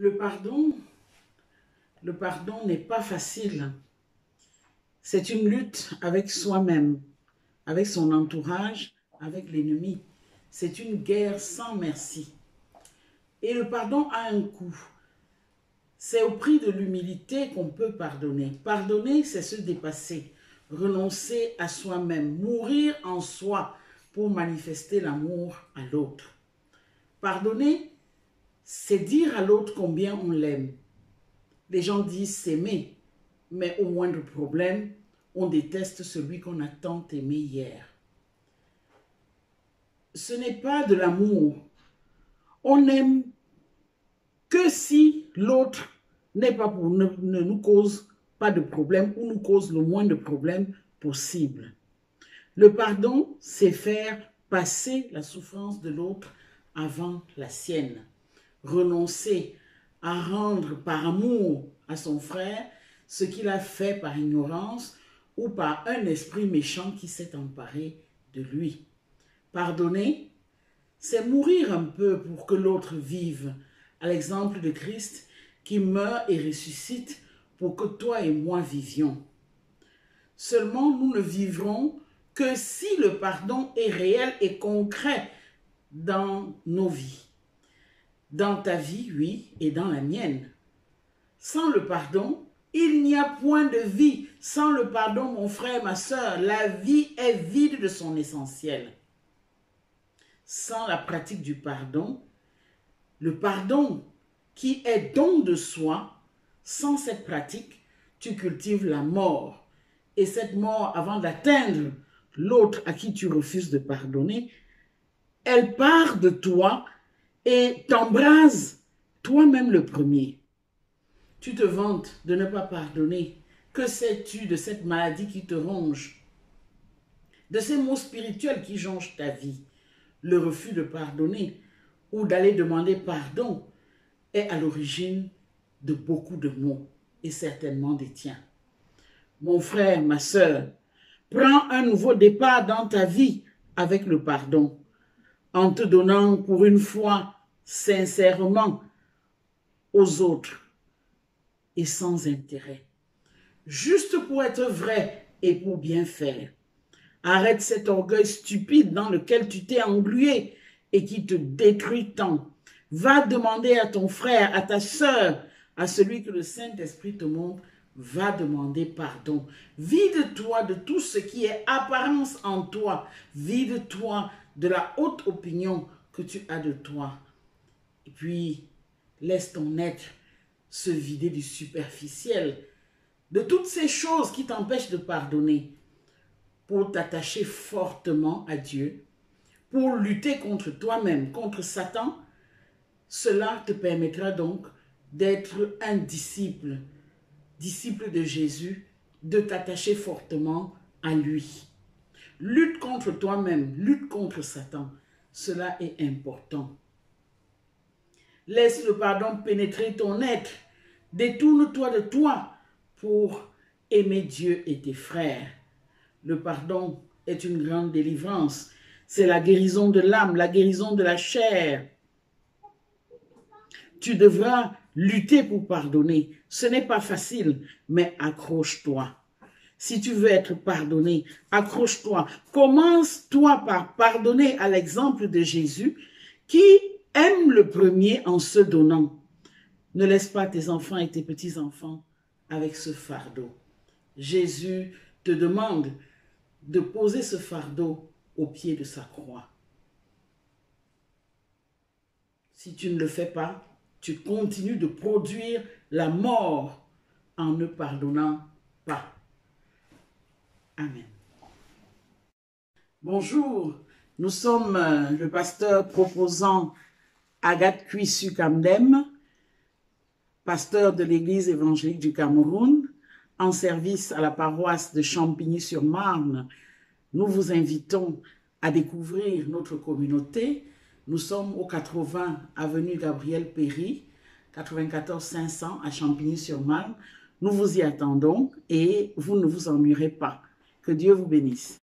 Le pardon n'est pas facile. C'est une lutte avec soi-même, avec son entourage, avec l'ennemi. C'est une guerre sans merci. Et le pardon a un coût. C'est au prix de l'humilité qu'on peut pardonner. Pardonner, c'est se dépasser, renoncer à soi-même, mourir en soi pour manifester l'amour à l'autre. Pardonner, c'est dire à l'autre combien on l'aime. Les gens disent s'aimer, mais au moindre problème, on déteste celui qu'on a tant aimé hier. Ce n'est pas de l'amour. On n'aime que si l'autre ne nous cause pas de problème ou nous cause le moins de problèmes possible. Le pardon, c'est faire passer la souffrance de l'autre avant la sienne. Renoncer à rendre par amour à son frère ce qu'il a fait par ignorance ou par un esprit méchant qui s'est emparé de lui. Pardonner, c'est mourir un peu pour que l'autre vive, à l'exemple de Christ qui meurt et ressuscite pour que toi et moi vivions. Seulement, nous ne vivrons que si le pardon est réel et concret dans nos vies. Dans ta vie, oui, et dans la mienne. Sans le pardon, il n'y a point de vie. Sans le pardon, mon frère, ma soeur, la vie est vide de son essentiel. Sans la pratique du pardon, le pardon qui est don de soi, sans cette pratique, tu cultives la mort. Et cette mort, avant d'atteindre l'autre à qui tu refuses de pardonner, elle part de toi et t'embrase toi-même le premier. Tu te vantes de ne pas pardonner. Que sais-tu de cette maladie qui te ronge? De ces maux spirituels qui jonchent ta vie? Le refus de pardonner ou d'aller demander pardon est à l'origine de beaucoup de maux et certainement des tiens. Mon frère, ma soeur, prends un nouveau départ dans ta vie avec le pardon, en te donnant pour une fois sincèrement aux autres et sans intérêt, juste pour être vrai et pour bien faire. Arrête cet orgueil stupide dans lequel tu t'es englué et qui te détruit tant. Va demander à ton frère, à ta sœur, à celui que le Saint-Esprit te montre, va demander pardon. Vide-toi de tout ce qui est apparence en toi. Vide-toi de la haute opinion que tu as de toi. Et puis, laisse ton être se vider du superficiel, de toutes ces choses qui t'empêchent de pardonner, pour t'attacher fortement à Dieu, pour lutter contre toi-même, contre Satan. Cela te permettra donc d'être un disciple de Jésus, de t'attacher fortement à lui. Lutte contre toi-même, lutte contre Satan. Cela est important. Laisse le pardon pénétrer ton être. Détourne-toi de toi pour aimer Dieu et tes frères. Le pardon est une grande délivrance. C'est la guérison de l'âme, la guérison de la chair. Tu devras lutter pour pardonner. Ce n'est pas facile, mais accroche-toi. Si tu veux être pardonné, accroche-toi. Commence-toi par pardonner à l'exemple de Jésus qui aime le premier en se donnant. Ne laisse pas tes enfants et tes petits-enfants avec ce fardeau. Jésus te demande de poser ce fardeau au pied de sa croix. Si tu ne le fais pas, tu continues de produire la mort en ne pardonnant pas. Amen. Bonjour, nous sommes le pasteur proposant Agathe Kuisu Kamdem, pasteur de l'Église évangélique du Cameroun, en service à la paroisse de Champigny-sur-Marne. Nous vous invitons à découvrir notre communauté. Nous sommes au 80 avenue Gabriel Péry, 94 500 à Champigny-sur-Marne. Nous vous y attendons et vous ne vous ennuierez pas. Que Dieu vous bénisse.